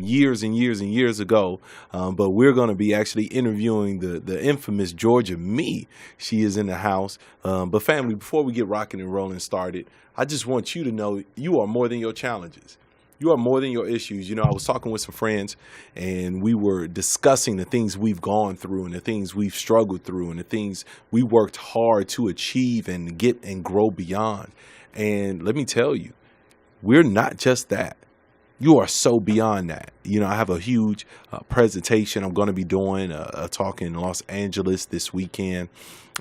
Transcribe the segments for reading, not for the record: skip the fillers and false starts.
years and years and years ago. But we're going to be actually interviewing the infamous Georgia Me. She is in the house. But family, before we get rocking and rolling started, I just want you to know you are more than your challenges. You are more than your issues. You know, I was talking with some friends and we were discussing the things we've gone through and the things we've struggled through and the things we worked hard to achieve and get and grow beyond. And let me tell you, we're not just that. You are so beyond that. You know, I have a huge presentation I'm going to be doing, a talk in Los Angeles this weekend.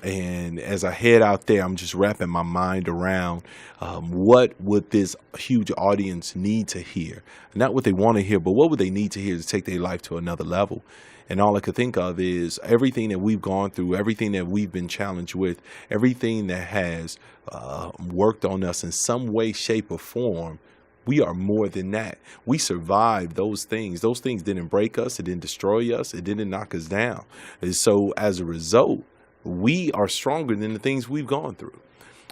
And as I head out there, I'm just wrapping my mind around what would this huge audience need to hear. Not what they want to hear, but what would they need to hear to take their life to another level. And all I could think of is everything that we've gone through, everything that we've been challenged with, everything that has worked on us in some way, shape, or form. We are more than that. We survived those things. Those things didn't break us. It didn't destroy us. It didn't knock us down. And so as a result, we are stronger than the things we've gone through.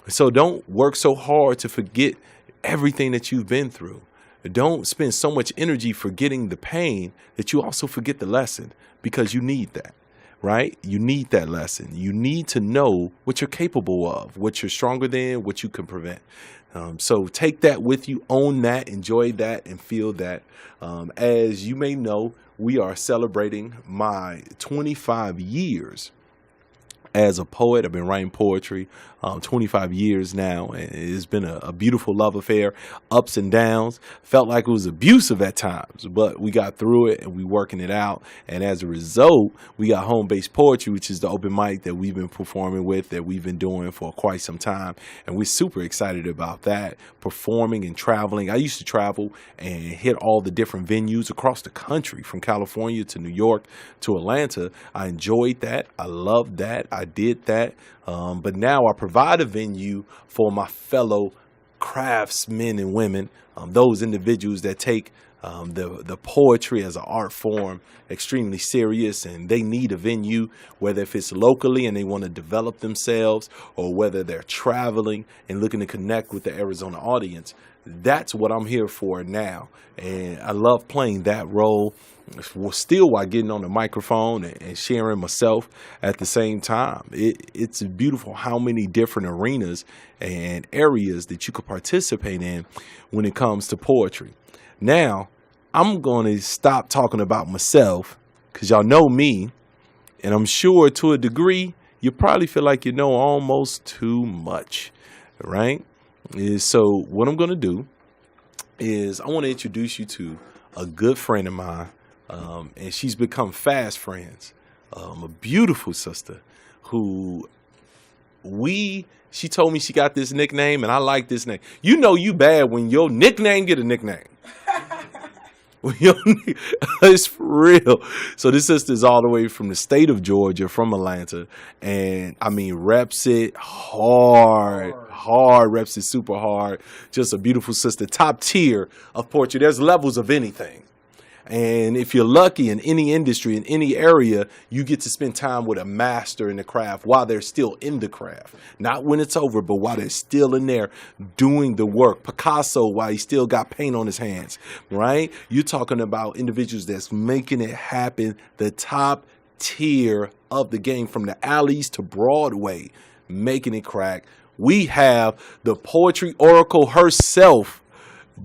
So don't work so hard to forget everything that you've been through. Don't spend so much energy forgetting the pain that you also forget the lesson, because you need that, right? You need that lesson. You need to know what you're capable of, what you're stronger than, what you can prevent. So take that with you, own that, enjoy that, and feel that. As you may know, we are celebrating my 25 years as a poet. I've been writing poetry 25 years now, and it's been a beautiful love affair, ups and downs. Felt like it was abusive at times, but we got through it and we working it out. And as a result, we got Home-Based Poetry, which is the open mic that we've been performing with, that we've been doing for quite some time. And we're super excited about that, performing and traveling. I used to travel and hit all the different venues across the country, from California to New York to Atlanta. I enjoyed that. I loved that. I did that. But now I provide a venue for my fellow craftsmen and women, those individuals that take the poetry as an art form extremely serious, and they need a venue, whether if it's locally and they want to develop themselves, or whether they're traveling and looking to connect with the Arizona audience. That's what I'm here for now. And I love playing that role, still while getting on the microphone and sharing myself at the same time. It's beautiful how many different arenas and areas that you could participate in when it comes to poetry. Now, I'm going to stop talking about myself, because y'all know me, and I'm sure to a degree, you probably feel like you know almost too much, right? So what I'm going to do is I want to introduce you to a good friend of mine, and she's become fast friends, a beautiful sister who she told me she got this nickname, and I like this name. You know you bad when your nickname get a nickname. It's for real. So this sister's all the way from the state of Georgia, from Atlanta, and I mean reps it hard, reps it super hard. Just a beautiful sister, top tier of poetry. There's levels of anything. And if you're lucky in any industry, in any area, you get to spend time with a master in the craft while they're still in the craft. Not when it's over, but while they're still in there doing the work. Picasso, while he still got paint on his hands, right? You're talking about individuals that's making it happen, the top tier of the game, from the alleys to Broadway, making it crack. We have the poetry oracle herself,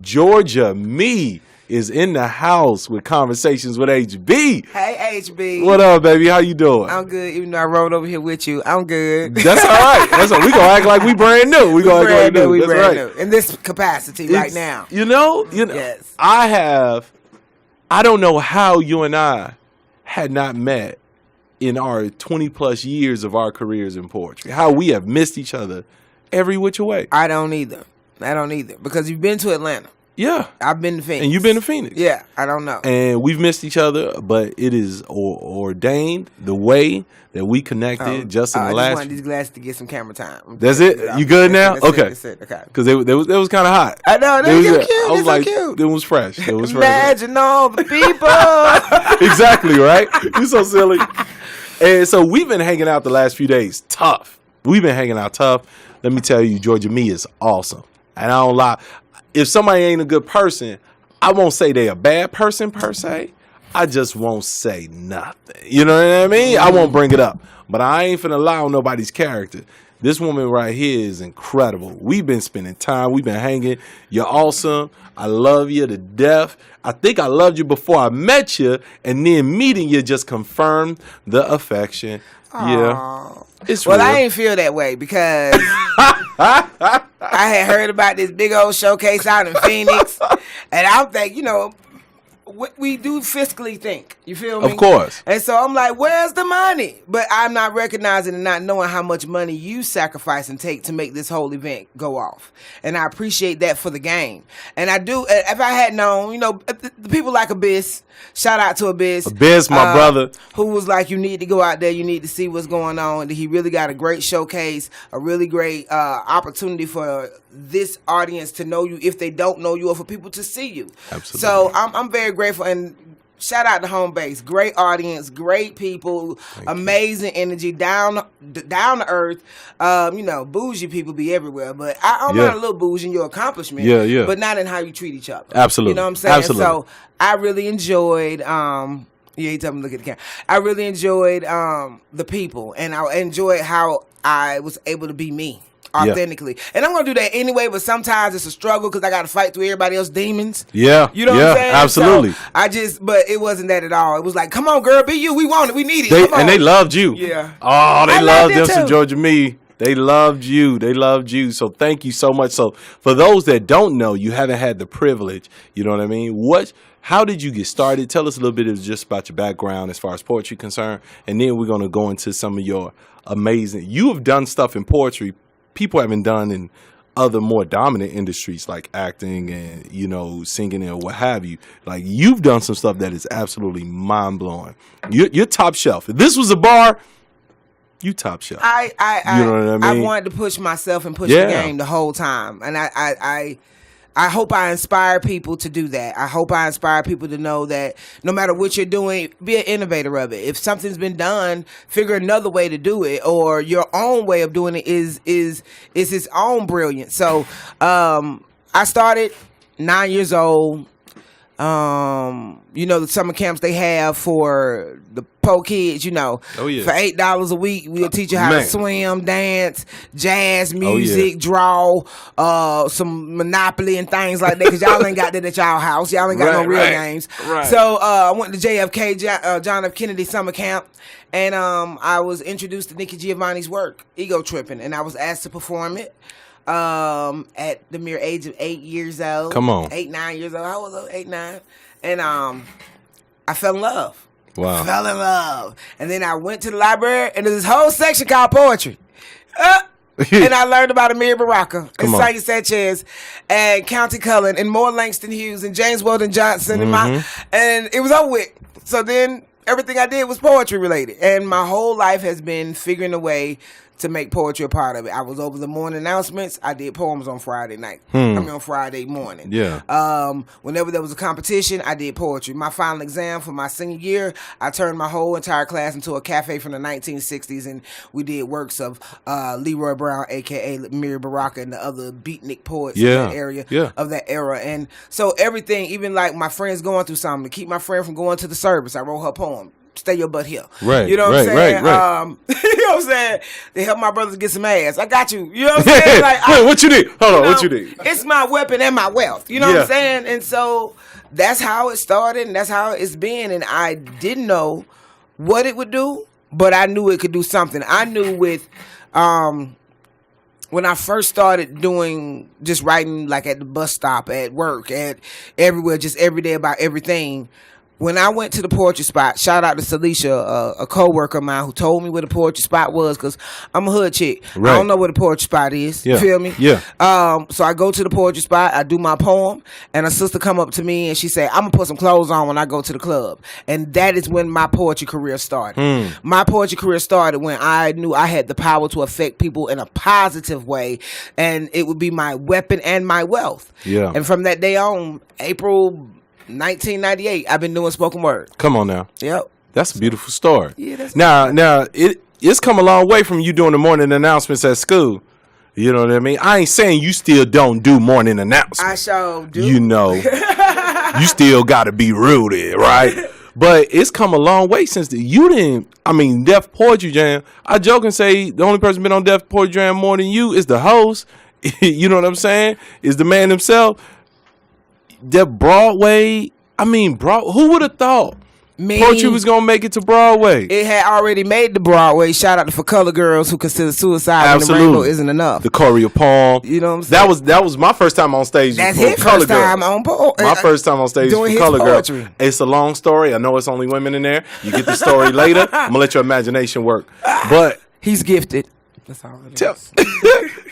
Georgia Me, is in the house with Conversations with HB. Hey, HB. What up, baby? How you doing? I'm good. Even though I rode over here with you, I'm good. That's all right. That's all right. We gonna act like we brand new. We gonna act like we brand new. In this capacity right now. You know. Yes. I don't know how you and I had not met in our 20 plus years of our careers in poetry. How we have missed each other every which way. I don't either. Because you've been to Atlanta. Yeah. I've been to Phoenix. And you've been to Phoenix. Yeah, I don't know. And we've missed each other, but it is ordained the way that we connected just in the last. I just wanted these glasses to get some camera time. That's it? You good now? Okay. That's it. Okay. Because it was kind of hot. I know. They were cute. I was like, so cute. It was fresh. Imagine all the people. Exactly, right? You're so silly. And so we've been hanging out the last few days. Tough. We've been hanging out tough. Let me tell you, Georgia Me is awesome. And I don't lie. If somebody ain't a good person, I won't say they a bad person per se. I just won't say nothing. You know what I mean? I won't bring it up. But I ain't finna lie on nobody's character. This woman right here is incredible. We've been spending time. We've been hanging. You're awesome. I love you to death. I think I loved you before I met you, and then meeting you just confirmed the affection. Aww. Yeah. It's well, real. I ain't feel that way because I had heard about this big old showcase out in Phoenix, and I'm thinking, you know, we do fiscally think. You feel me? Of course. And so I'm like, where's the money? But I'm not recognizing and not knowing how much money you sacrifice and take to make this whole event go off. And I appreciate that for the game. And I do, if I had known, you know, the people like Abyss, shout out to Abyss. Abyss, my brother. Who was like, you need to go out there, you need to see what's going on. He really got a great showcase, a really great opportunity for this audience to know you if they don't know you, or for people to see you. Absolutely. So I'm very grateful, and shout out to HomeBase. Great audience, great people, amazing energy, down to earth. You know, bougie people be everywhere, but I'm not a little bougie in your accomplishment. Yeah. But not in how you treat each other. Absolutely. You know what I'm saying? Absolutely. So I really enjoyed. Yeah, he told me to look at the camera. I really enjoyed the people, and I enjoyed how I was able to be me. Authentically. And I'm going to do that anyway, but sometimes it's a struggle because I got to fight through everybody else's demons. Yeah. You know what I'm saying? Absolutely. So but it wasn't that at all. It was like, come on, girl, be you. We want it. We need it. Come on. And they loved you. Yeah. Oh, they I loved loved them, it some too. Georgia Me. They loved you. They loved you. So thank you so much. So for those that don't know, you haven't had the privilege, you know what I mean? How did you get started? Tell us a little bit of just about your background as far as poetry concerned. And then we're going to go into some of your amazing, you have done stuff in poetry people haven't done in other more dominant industries like acting and, you know, singing and what have you. Like, you've done some stuff that is absolutely mind-blowing. You're top shelf. If this was a bar, you top shelf. You know what I mean? I wanted to push myself and push the game the whole time. And I hope I inspire people to do that. I hope I inspire people to know that no matter what you're doing, be an innovator of it. If something's been done, figure another way to do it, or your own way of doing it is its own brilliance. So I started 9 years old. You know, the summer camps they have for the poor kids, you know. Oh, yeah. For $8 a week, we'll teach you how to swim, dance, jazz, music, draw, some Monopoly and things like that, because y'all ain't got that at y'all house. Y'all ain't got no real games. Right. So I went to JFK, John F. Kennedy summer camp, and I was introduced to Nikki Giovanni's work, Ego Tripping, and I was asked to perform it. At the mere age of 8 years old. Come on. 8, 9 years old. I was 8, 9. And I fell in love. Wow. Fell in love. And then I went to the library, and there's this whole section called poetry. And I learned about Amir Baraka and Saya Sanchez and County Cullen and Moore Langston Hughes and James Weldon Johnson and it was over with. So then everything I did was poetry related. And my whole life has been figuring a way to make poetry a part of it. I was over the morning announcements. I did poems on Friday night. on Friday morning. Yeah. Whenever there was a competition, I did poetry. My final exam for my senior year, I turned my whole entire class into a cafe from the 1960s, and we did works of Leroy Brown, a.k.a. Amir Baraka, and the other beatnik poets in that area of that era. And so everything, even like my friends going through something, to keep my friend from going to the service, I wrote her poem. Stay your butt here. Right. You know what I'm saying? Right. You know what I'm saying? They help my brothers get some ass. I got you. You know what I'm saying? Like, wait, what you need? Hold on, what you need? It's my weapon and my wealth. You know what I'm saying? And so that's how it started, and that's how it's been. And I didn't know what it would do, but I knew it could do something. I knew with when I first started doing just writing, like at the bus stop, at work, at everywhere, just every day about everything. When I went to the poetry spot, shout out to Celicia, a co-worker of mine who told me where the poetry spot was, because I'm a hood chick. Right. I don't know where the poetry spot is. You feel me? Yeah. So I go to the poetry spot, I do my poem, and a sister come up to me and she said, I'm going to put some clothes on when I go to the club. And that is when my poetry career started. My poetry career started when I knew I had the power to affect people in a positive way, and it would be my weapon and my wealth. Yeah. And from that day on, April 1998, I've been doing spoken word. Come on now. Yep. That's a beautiful story. Yeah, that's now it's come a long way from you doing the morning announcements at school. You know what I mean? I ain't saying you still don't do morning announcements. I sure do. You know. you still got to be rooted, right? But it's come a long way since Def Poetry Jam. I joke and say the only person been on Def Poetry Jam more than you is the host. You know what I'm saying? Is the man himself. Def Broadway. Who would have thought poetry was gonna make it to Broadway? It had already made the Broadway. Shout out to For Color Girls who consider suicide when the rainbow isn't enough. The Corey Palm. You know what I'm saying? That was my first time on stage. That's his first time on poetry. My first time on stage for Color Girls. It's a long story. I know it's only women in there. You get the story later. I'm gonna let your imagination work. But he's gifted. That's all it is.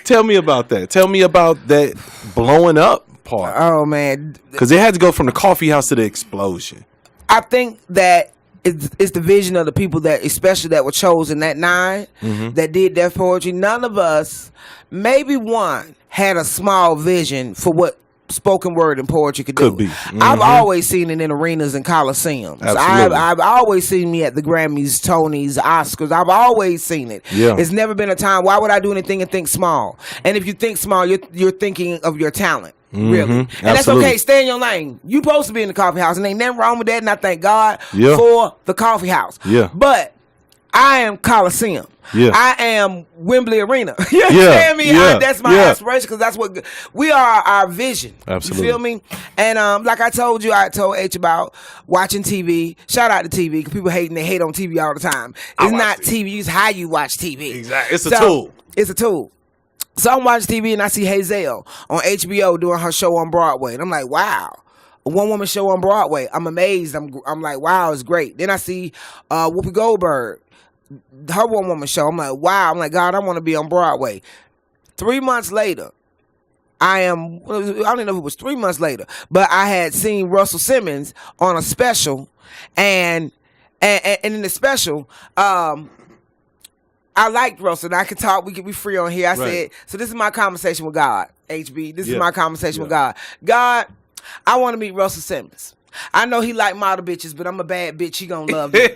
Tell me about that. Tell me about that blowing up part. Oh man, because it had to go from the coffee house to the explosion. I think that it's the vision of the people that, especially that were chosen, that 9 that did Def Poetry. None of us, maybe one, had a small vision for what spoken word and poetry could do. Be. I've always seen it in arenas and coliseums. I've always seen me at the Grammys, Tonys, Oscars. I've always seen it. Yeah. It's never been a time. Why would I do anything and think small? And if you think small, you're thinking of your talent. Really. And that's okay. Stay in your lane. You supposed to be in the coffee house, and ain't nothing wrong with that, and I thank God for the coffee house. Yeah. But I am Coliseum. Yeah. I am Wembley Arena. You understand me? That's my aspiration, because that's what we are, our vision. Absolutely. You feel me? And like I told H about watching TV. Shout out to TV, because people they hate on TV all the time. It's not TV. It's how you watch TV. Exactly. It's a tool. It's a tool. So I'm watching TV and I see Hazel on HBO doing her show on Broadway. And I'm like, wow. A one-woman show on Broadway. I'm amazed. I'm like, wow, it's great. Then I see Whoopi Goldberg, her one-woman show. I'm like, wow. I'm like, God, I want to be on Broadway. 3 months later, I don't even know if it was 3 months later, but I had seen Russel Simmons on a special. And in the special, I liked Russell, and I could talk. We could be free on here. I said, so this is my conversation with God, HB. This is my conversation with God. God, I want to meet Russell Simmons. I know he like model bitches, but I'm a bad bitch. He gonna love me.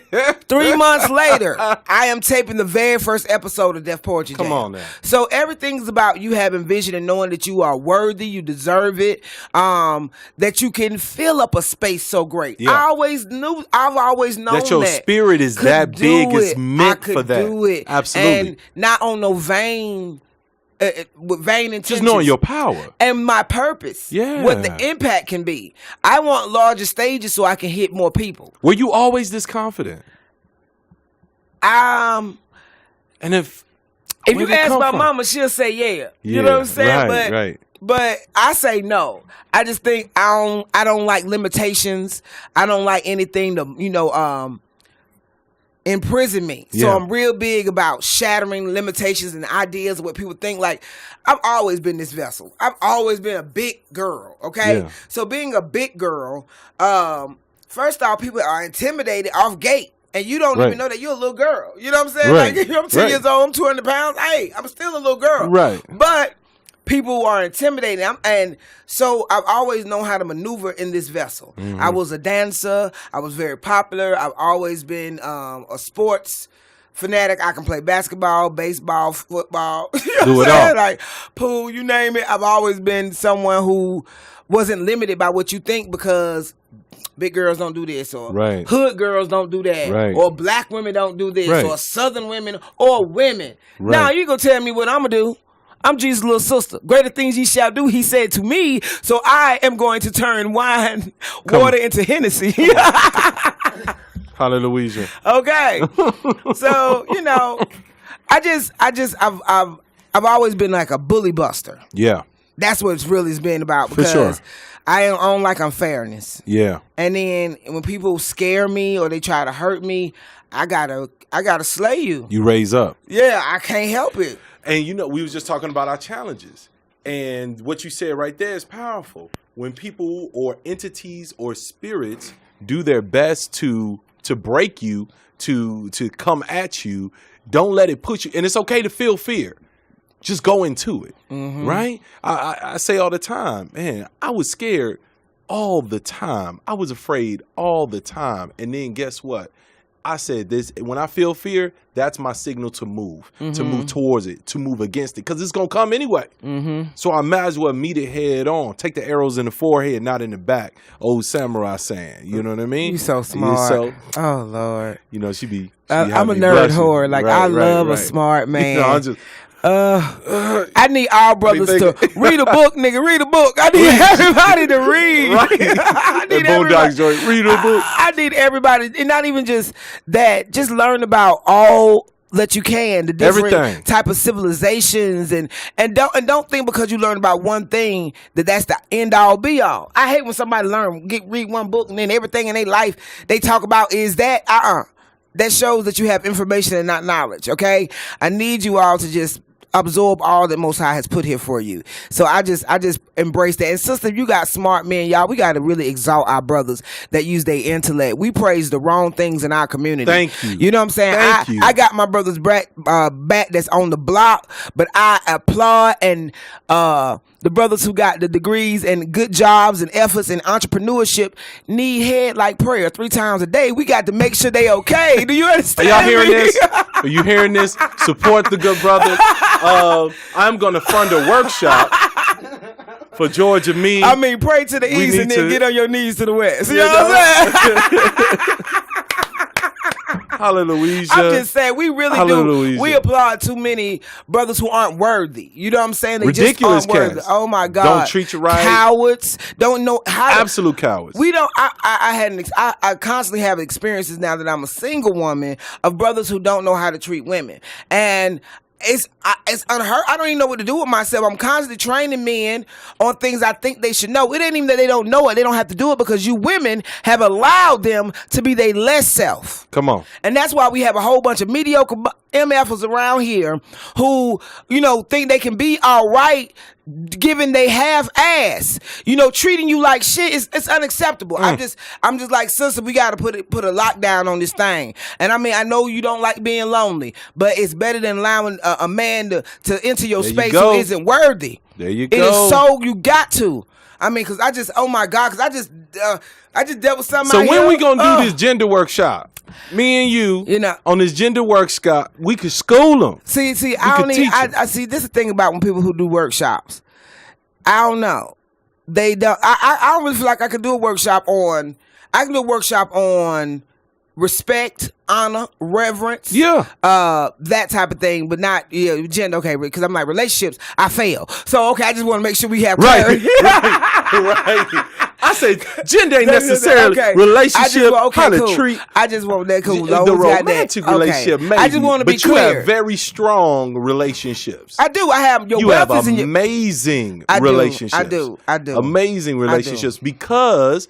3 months later, I am taping the very first episode of Def Poetry Jam. Come on now. So everything's about you having vision and knowing that you are worthy, you deserve it, that you can fill up a space so great. Yeah. I've always known that your spirit is that big. It's meant for that. Do it. Absolutely. And not on no vain. With vain intentions. Just knowing your power and my purpose. Yeah, what the impact can be. I want larger stages so I can hit more people. Were you always this confident? And if you ask my mama, she'll say yeah. You know what I'm saying? Right. But I say no. I just think I don't like limitations. I don't like anything to imprison me. So I'm real big about shattering limitations and ideas of what people think. Like, I've always been this vessel. I've always been a big girl, okay? Yeah. So being a big girl, first off, people are intimidated off gate. And you don't even know that you're a little girl. You know what I'm saying? Right. Like, I'm 10 years old, I'm 200 pounds. Hey, I'm still a little girl. Right. But people are intimidated. And so I've always known how to maneuver in this vessel. Mm-hmm. I was a dancer. I was very popular. I've always been a sports fanatic. I can play basketball, baseball, football. You know what I'm saying? Like pool, you name it. I've always been someone who wasn't limited by what you think, because big girls don't do this, or hood girls don't do that, or black women don't do this, or southern women, or women. Now you gonna tell me what I'm gonna do? I'm Jesus' little sister. Greater things ye shall do, he said to me. So I am going to turn water into Hennessy. Hallelujah. Okay. So, I've always been like a bully buster. Yeah. That's what it's really been about, because I don't like unfairness. Yeah. And then when people scare me or they try to hurt me, I gotta slay you. You raise up. Yeah, I can't help it. And we was just talking about our challenges. And what you said right there is powerful. When people or entities or spirits do their best to break you, to come at you, don't let it push you. And it's okay to feel fear. Just go into it, right? I say all the time, man, I was scared all the time. I was afraid all the time. And then guess what? I said this, when I feel fear, that's my signal to move towards it, to move against it, because it's going to come anyway. So I might as well meet it head on. Take the arrows in the forehead, not in the back. Old samurai saying, you know what I mean? You so smart. Oh, Lord. You know, she be I'm a nerd whore. Like, I love a smart man. You know, I'm just... I need all brothers to read a book, nigga. Read a book. I need everybody to read. Right. I need Boondocks joint. Read a book. I need everybody, and not even just that. Just learn about all that you can, the different type of civilizations, and don't think because you learn about one thing that's the end all be all. I hate when somebody read one book and then everything in their life they talk about is that. That shows that you have information and not knowledge. Okay, I need you all to just absorb all that Most High has put here for you. So I just embrace that. And sister, you got smart men, y'all. We got to really exalt our brothers that use their intellect. We praise the wrong things in our community. Thank you. You know what I'm saying? I got my brothers back that's on the block, but I applaud and the brothers who got the degrees and good jobs and efforts and entrepreneurship need head like prayer 3 times a day. We got to make sure they okay. Do you understand? Are y'all hearing this? Are you hearing this? Support the good brother. I'm going to fund a workshop for Georgia Me. I mean, pray to the east and then get on your knees to the west. You know what I'm saying? Hallelujah. I'm just saying, we really do. We applaud too many brothers who aren't worthy. You know what I'm saying? They ridiculous just aren't worthy. Oh my God. Don't treat you right. Cowards. Don't know how. Absolute cowards. We don't. I constantly have experiences now that I'm a single woman of brothers who don't know how to treat women. And it's unheard. I don't even know what to do with myself. I'm constantly training men on things I think they should know. It ain't even that they don't know it. They don't have to do it because you women have allowed them to be their less self. Come on. And that's why we have a whole bunch of mediocre MFs around here who, think they can be all right giving they half ass, treating you like shit. It's unacceptable. I'm just like, sister, we got to put a lockdown on this thing. And I mean, I know you don't like being lonely, but it's better than allowing a man to enter your space who isn't worthy. There you go. It is so, you got to. I mean, because oh my God, because I just dealt with something. So when we gonna do this gender workshop? Me and you on this gender workshop, we could school them. See, I see. This is the thing about when people who do workshops. I don't know. They don't. I don't really feel like I could do a workshop on. I can do a workshop on respect, honor, reverence, that type of thing, but not gender. Okay, because I'm like relationships, I fail. So okay, I just want to make sure we have clarity. Right. I say gender ain't necessarily relationship. How to treat. I just want that cool. The romantic relationship, maybe. I just want to be clear. But you have very strong relationships. I do. I have you have amazing relationships. I do. Amazing relationships because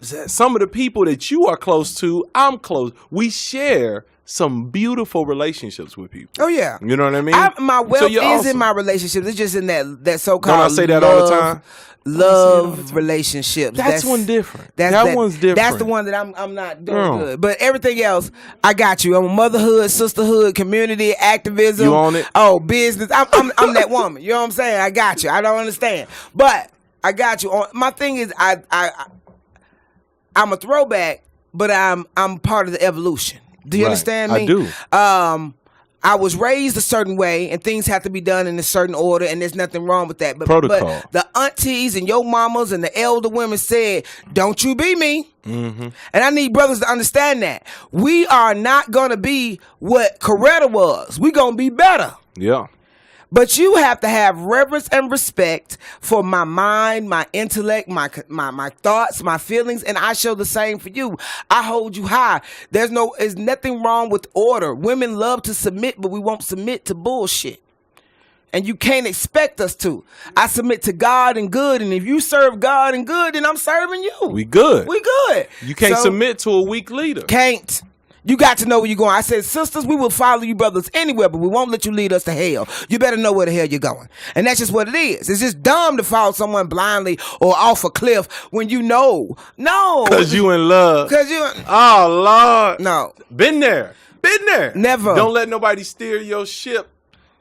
some of the people that you are close to, I'm close. We share some beautiful relationships with people. Oh yeah, you know what I mean. My wealth is in my relationships. It's just in that so-called. Don't I say that all the time? Love relationships. That's one different. That one's different. That's the one that I'm not doing good. But everything else, I got you. I'm a motherhood, sisterhood, community, activism. You on it? Oh, business. I'm that woman. You know what I'm saying? I got you. I don't understand, but I got you. My thing is, I'm a throwback, but I'm part of the evolution. Do you understand me? I do. I was raised a certain way, and things have to be done in a certain order, and there's nothing wrong with that. But the aunties and your mamas and the elder women said, "Don't you be me." Mm-hmm. And I need brothers to understand that we are not gonna be what Coretta was. We're gonna be better. Yeah. But you have to have reverence and respect for my mind, my intellect, my thoughts, my feelings, and I show the same for you. I hold you high. There's nothing wrong with order. Women love to submit, but we won't submit to bullshit. And you can't expect us to. I submit to God and good, and if you serve God and good, then I'm serving you. We good. You can't submit to a weak leader. Can't. You got to know where you're going. I said, sisters, we will follow you brothers anywhere, but we won't let you lead us to hell. You better know where the hell you're going. And that's just what it is. It's just dumb to follow someone blindly or off a cliff when you know. No. Because you in love. Oh, Lord. No. Been there. Never. Don't let nobody steer your ship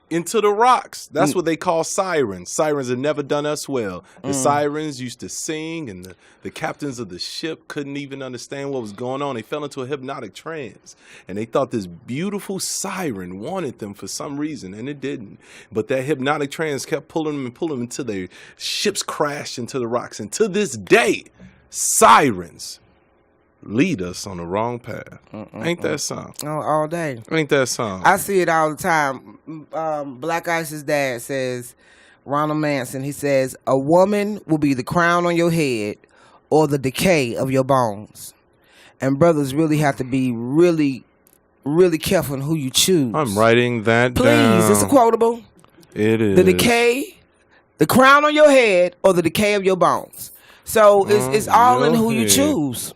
into the rocks. That's what they call sirens. Sirens have never done us well. The sirens used to sing, and the captains of the ship couldn't even understand what was going on. They fell into a hypnotic trance, and they thought this beautiful siren wanted them for some reason, and it didn't. But that hypnotic trance kept pulling them and pulling them until their ships crashed into the rocks. And to this day, sirens lead us on the wrong path. Ain't that something? All day. Ain't that something? I see it all the time. Black Ice's dad says, Ronald Manson, he says, a woman will be the crown on your head or the decay of your bones. And brothers really have to be really, really careful in who you choose. I'm writing that Please, down. it's a quotable. It is. The decay, the crown on your head or the decay of your bones. So it's all in who you choose.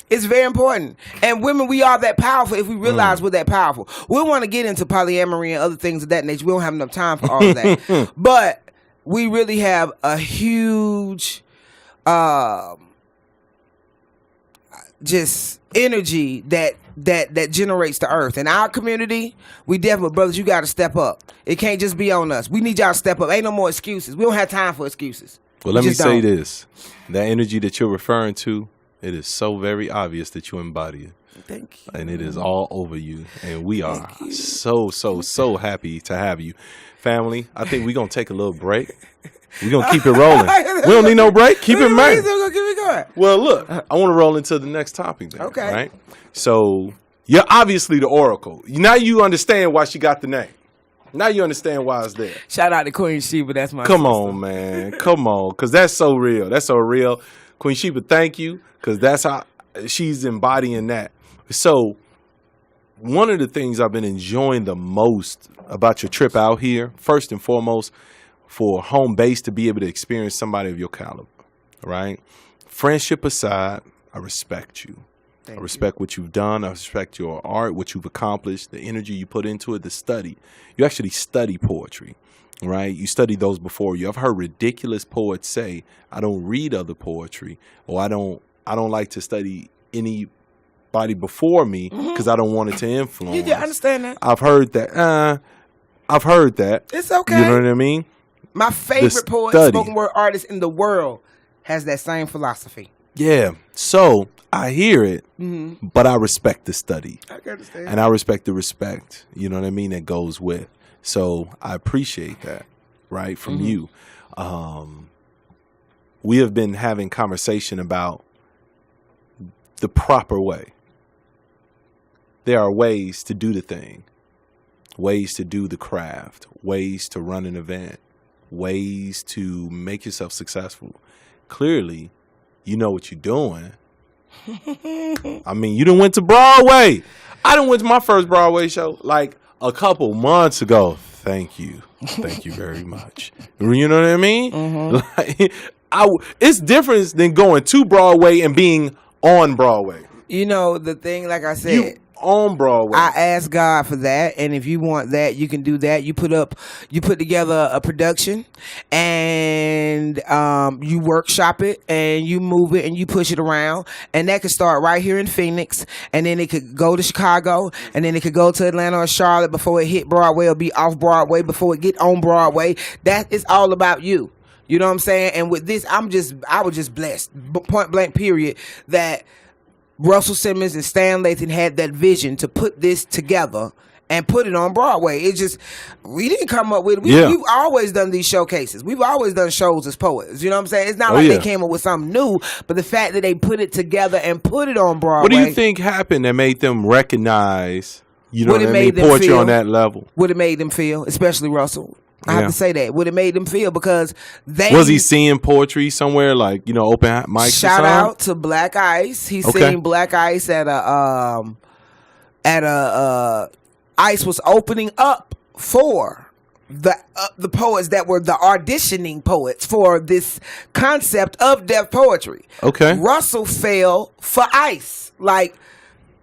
It's very important. And women, we are that powerful if we realize we're that powerful. We want to get into polyamory and other things of that nature. We don't have enough time for all of that. But we really have a huge just energy that generates the earth. In our community, we definitely, brothers, you got to step up. It can't just be on us. We need y'all to step up. Ain't no more excuses. We don't have time for excuses. Well, let me say this. That energy that you're referring to, it is so very obvious that you embody it. Thank you. And it is all over you. And we are so happy to have you. Family, I think we're going to take a little break. We're going to keep it rolling. We don't need no break. Keep it moving. Keep it going. Well, look, I want to roll into the next topic then. Okay. Right? So, you're obviously the Oracle. Now you understand why she got the name. Now you understand why it's there. Shout out to Queen Sheba. That's my Come sister. on, man. Come on. Because that's so real. That's so real. Queen Sheba, thank you. Because that's how she's embodying that. So, one of the things I've been enjoying the most about your trip out here, first and foremost, for HomeBase to be able to experience somebody of your caliber, right? Friendship aside, I respect you. I respect what you've done. I respect your art, what you've accomplished, the energy you put into it, the study. You actually study poetry, right? You studied those before you. I've heard ridiculous poets say, I don't read other poetry, or I don't like to study anybody before me because I don't want it to influence. Yeah, I understand that. I've heard that. It's okay. You know what I mean? My favorite poet, spoken word artist in the world has that same philosophy. Yeah. So I hear it, but I respect the study. I can understand. And I respect the respect, you know what I mean, that goes with. So I appreciate that, right, from you. We have been having conversation about the proper way. There are ways to do the thing, ways to do the craft, ways to run an event, ways to make yourself successful. Clearly, you know what you're doing. I mean, you done went to Broadway. I done went to my first Broadway show like a couple months ago. Thank you. Thank you very much. You know what I mean? Like, it's different than going to Broadway and being on Broadway. You know, the thing, like I said, on Broadway. I asked God for that, and if you want that, you can do that. You put together a production, and you workshop it, and you move it, and you push it around, and that could start right here in Phoenix, and then it could go to Chicago, and then it could go to Atlanta or Charlotte before it hit Broadway or be off Broadway before it get on Broadway. That is all about you. You know what I'm saying? And with this, I was just blessed, point blank period, that Russel Simmons and Stan Lathan had that vision to put this together and put it on Broadway. It just, we didn't come up with it. We've always done these showcases. We've always done shows as poets. You know what I'm saying? It's not like they came up with something new, but the fact that they put it together and put it on Broadway. What do you think happened that made them recognize, you know what I mean, poetry on that level? What it made them feel, especially Russell. I have to say that. What it made them feel, because was he seeing poetry somewhere, like, you know, open mics? Shout out to Black Ice. He seen Black Ice at a Ice was opening up for the poets that were the auditioning poets for this concept of deaf poetry. Okay. Russell fell for Ice. Like,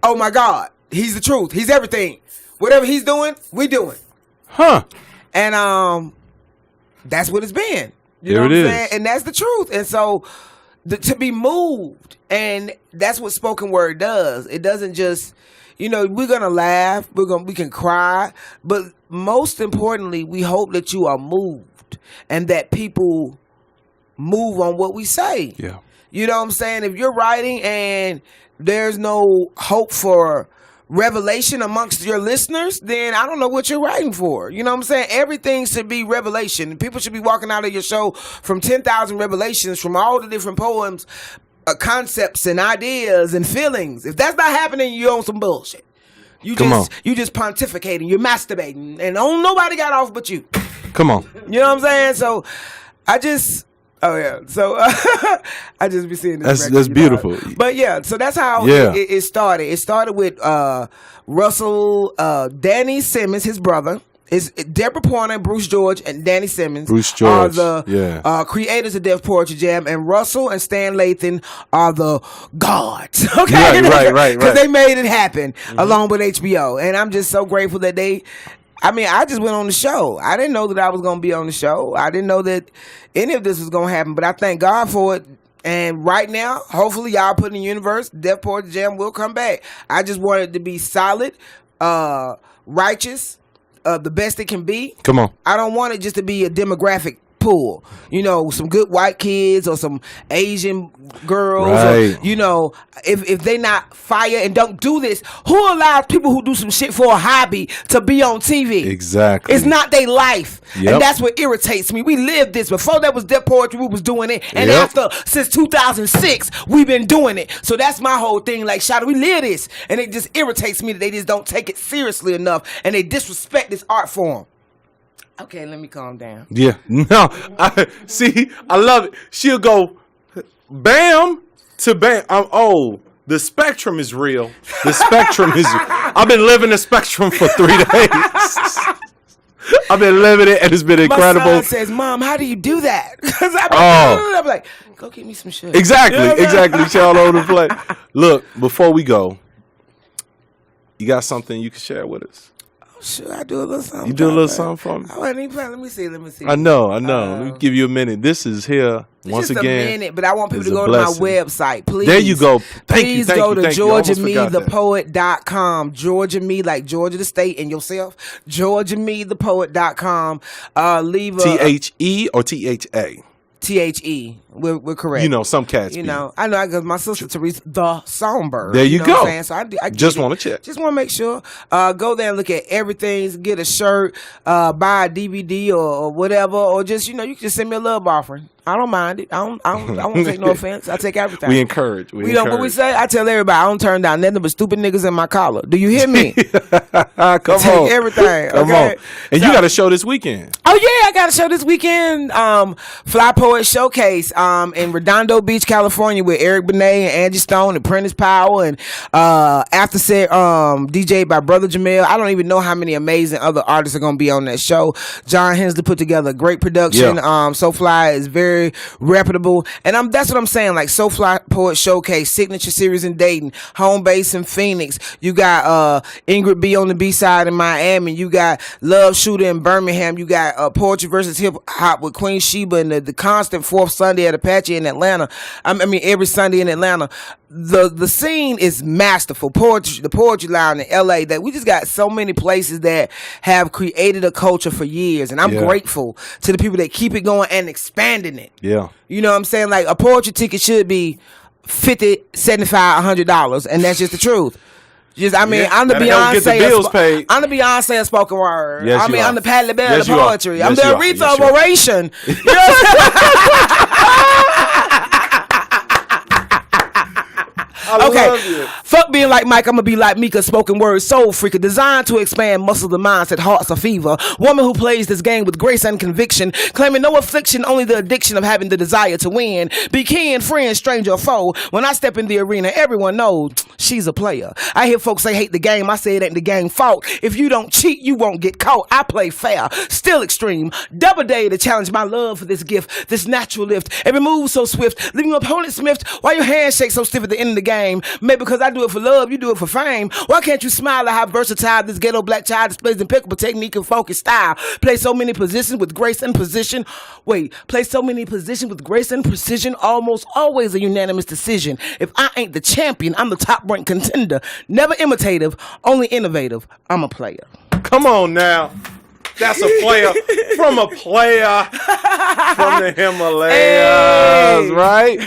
oh my God, he's the truth. He's everything. Whatever he's doing, we doing. Huh. And that's what it's been. You know what I'm saying? And that's the truth. And so to be moved. And that's what spoken word does. It doesn't just, we're going to laugh, we can cry, but most importantly, we hope that you are moved and that people move on what we say. Yeah. You know what I'm saying? If you're writing and there's no hope for revelation amongst your listeners, then I don't know what you're writing for. You know what I'm saying? Everything should be revelation. People should be walking out of your show from 10,000 revelations from all the different poems, concepts and ideas and feelings. If that's not happening, you're on some bullshit. You just pontificating, you're masturbating, and nobody got off but you. Come on. You know what I'm saying? So I just be seeing this. That's beautiful. But yeah, so that's how it started. It started with Russel, Danny Simmons, his brother. It's Deborah Pointer, Bruce George, and Danny Simmons are the creators of Def Poetry Jam, and Russell and Stan Lathan are the gods. Okay, right. Because they made it happen along with HBO, and I'm just so grateful that I just went on the show. I didn't know that I was going to be on the show. I didn't know that any of this was going to happen, but I thank God for it. And right now, hopefully y'all put in the universe, Def Poetry Jam will come back. I just want it to be solid, righteous, the best it can be. Come on. I don't want it just to be a demographic pool. Some good white kids or some Asian girls. Right. Or, if they not fire and don't do this, who allows people who do some shit for a hobby to be on TV? Exactly. It's not their life. Yep. And that's what irritates me. We lived this. Before that was Def Poetry, we was doing it. And after, since 2006, we've been doing it. So that's my whole thing. Like, Shada, we live this. And it just irritates me that they just don't take it seriously enough. And they disrespect this art form. Okay, let me calm down. Yeah. No. I love it. She'll go bam to bam. The spectrum is real. The spectrum is I've been living the spectrum for 3 days. I've been living it, and it's been incredible. My son says, "Mom, how do you do that?" Because I'm like, go get me some shit. Exactly. She all over the place. Look, before we go, you got something you can share with us? Sure, I do a little something. You do a little something for me? Let me see. I know. Let me give you a minute. This is here once just again. A minute, but I want people to go to my website, please. There you go. Please go to GeorgiaMeThePoet.com. Georgia Me, like Georgia the state and yourself. GeorgiaMeThePoet.com. Leave a THE or THA? THE. We're correct. Some cats. I know. Because my sister Teresa, the Songbird. There you go. What I'm saying? So I just want to check. Just want to make sure. Go there and look at everything. Get a shirt. Buy a DVD or whatever, or just you can just send me a love offering. I don't mind it. I won't take no offense. I take everything. We encourage. What we say? I tell everybody I don't turn down nothing but stupid niggas in my collar. Do you hear me? Come on. Take everything. Come on. And you got a show this weekend. Oh yeah, I got a show this weekend. Fly Poet Showcase in Redondo Beach, California, with Eric Benet and Angie Stone and Prentice Powell and after set DJ by Brother Jamel. I don't even know how many amazing other artists are gonna be on that show. John Hensley put together a great production. Yeah. So Fly is very reputable, and that's what I'm saying. Like So Fly Poet Showcase, Signature Series in Dayton, Home-Base in Phoenix. You got Ingrid B on the B side in Miami. You got Love Shooter in Birmingham. You got Poetry versus Hip Hop with Queen Sheba and the constant fourth Sunday at Apache in Atlanta. I mean every Sunday in Atlanta. The scene is masterful. The Poetry Line in LA, that we just got so many places that have created a culture for years, and I'm grateful to the people that keep it going and expanding it. Yeah. You know what I'm saying? Like a poetry ticket should be $50, $75, $100, and that's just the truth. I'm the Beyonce. I'm the Beyonce of spoken word. Yes, I'm the Patti LaBelle of poetry. Yes, I'm the Aretha of oration. You know okay, fuck being like Mike, I'm gonna be like Mika, spoken word soul freaker, designed to expand muscles of mindset, hearts of fever. Woman who plays this game with grace and conviction, claiming no affliction, only the addiction of having the desire to win. Be kin, friend, stranger, or foe. When I step in the arena, everyone knows she's a player. I hear folks say hate the game. I say it ain't the game's fault. If you don't cheat, you won't get caught. I play fair, still extreme. Double day to challenge my love for this gift, this natural lift. Every move so swift, leaving your opponent smiffed while your hands shake so stiff at the end of the game. game. Maybe because I do it for love, you do it for fame. Why can't you smile at how versatile this ghetto black child displays impeccable technique and focused style? Play so many positions with grace and precision. Play so many positions with grace and precision. Almost always a unanimous decision. If I ain't the champion, I'm the top-ranked contender. Never imitative, only innovative. I'm a player. Come on now. That's a player from a player from the Himalayas, right?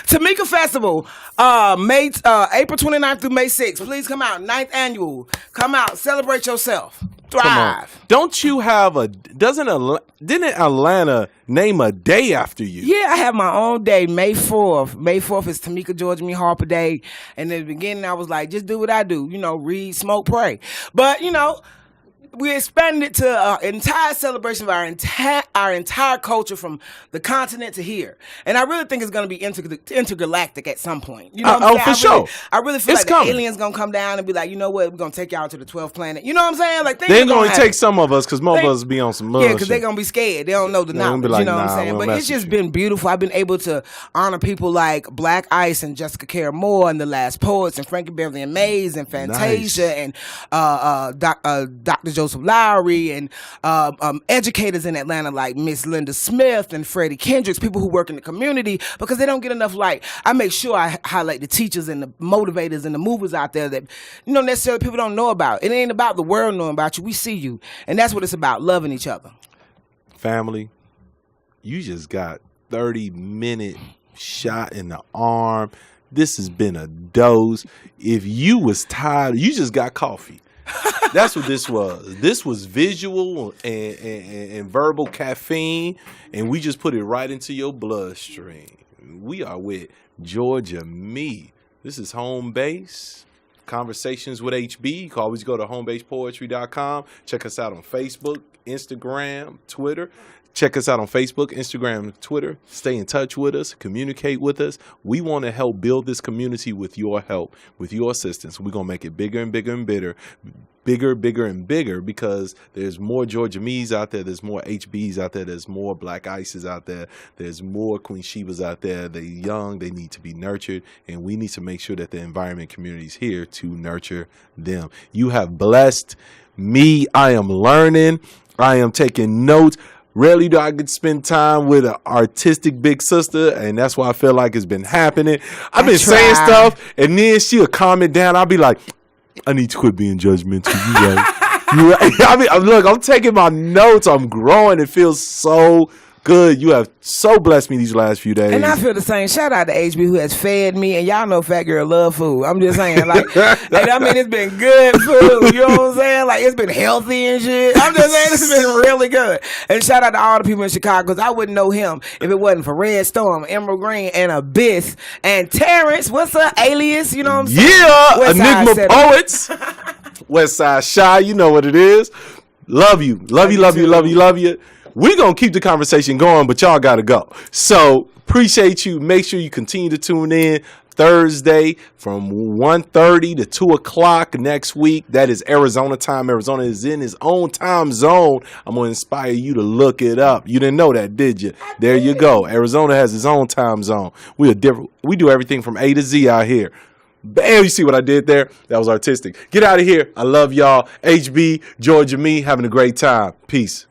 Tamika Festival, April 29th through May 6th. Please come out. 9th annual. Come out. Celebrate yourself. Thrive. Don't you have didn't Atlanta name a day after you? Yeah, I have my own day, May 4th. May 4th is Tamika Georgia Me Harper Day. And in the beginning, I was like, just do what I do. Read, smoke, pray. But, we expanded it to an entire celebration of our entire culture from the continent to here. And I really think it's going to be intergalactic at some point. You know what I'm saying? Sure. I really feel like the aliens going to come down and be like, you know what, we're going to take y'all to the 12th planet. You know what I'm saying? Like, they're going to take some of us because most of us be on some mud. Yeah, because they're going to be scared. They don't know the knowledge. Like, you know what I'm saying? But it's just been beautiful. I've been able to honor people like Black Ice and Jessica Care Moore and The Last Poets and Frankie Beverly and Mays and Fantasia and Dr. Joseph Lowry and educators in Atlanta like Miss Linda Smith and Freddie Kendricks, people who work in the community, because they don't get enough light. I make sure I highlight the teachers and the motivators and the movers out there that necessarily people don't know about. It ain't about the world knowing about you. We see you. And that's what it's about, loving each other. Family, you just got 30-minute shot in the arm. This has been a dose. If you was tired, you just got coffee. That's what this was. This was visual and verbal caffeine, and we just put it right into your bloodstream. We are with Georgia Me. This is Home Base. Conversations with HB. You can always go to homebasepoetry.com. Check us out on Facebook, Instagram, Twitter. Check us out on Facebook, Instagram, Twitter. Stay in touch with us. Communicate with us. We want to help build this community with your help, with your assistance. We're going to make it bigger and bigger and bigger and bigger because there's more Georgia Me's out there. There's more HBs out there. There's more Black Ices out there. There's more Queen Shebas out there. They're young. They need to be nurtured. And we need to make sure that the environment community is here to nurture them. You have blessed me. I am learning. I am taking notes. Rarely do I get to spend time with an artistic big sister, and that's why I feel like it's been happening. I've been saying stuff, and then she'll calm it down. I'll be like, I need to quit being judgmental. You right. Look, I'm taking my notes. I'm growing. It feels so good. You have so blessed me these last few days. And I feel the same. Shout out to HB who has fed me. And y'all know Fat Girl love food. I'm just saying, it's been good food. You know what I'm saying? Like, it's been healthy and shit. I'm just saying, it's been really good. And shout out to all the people in Chicago, because I wouldn't know him if it wasn't for Red Storm, Emerald Green, and Abyss, and Terrence. What's up, Alias? You know what I'm saying? Yeah, West Enigma Poets. West Side Shy. You know what it is. Love you. Love you. We're going to keep the conversation going, but y'all got to go. So appreciate you. Make sure you continue to tune in Thursday from 1:30 to 2 o'clock next week. That is Arizona time. Arizona is in his own time zone. I'm going to inspire you to look it up. You didn't know that, did you? There you go. Arizona has its own time zone. We are different. We do everything from A to Z out here. Bam, you see what I did there? That was artistic. Get out of here. I love y'all. HB, Georgia Me, having a great time. Peace.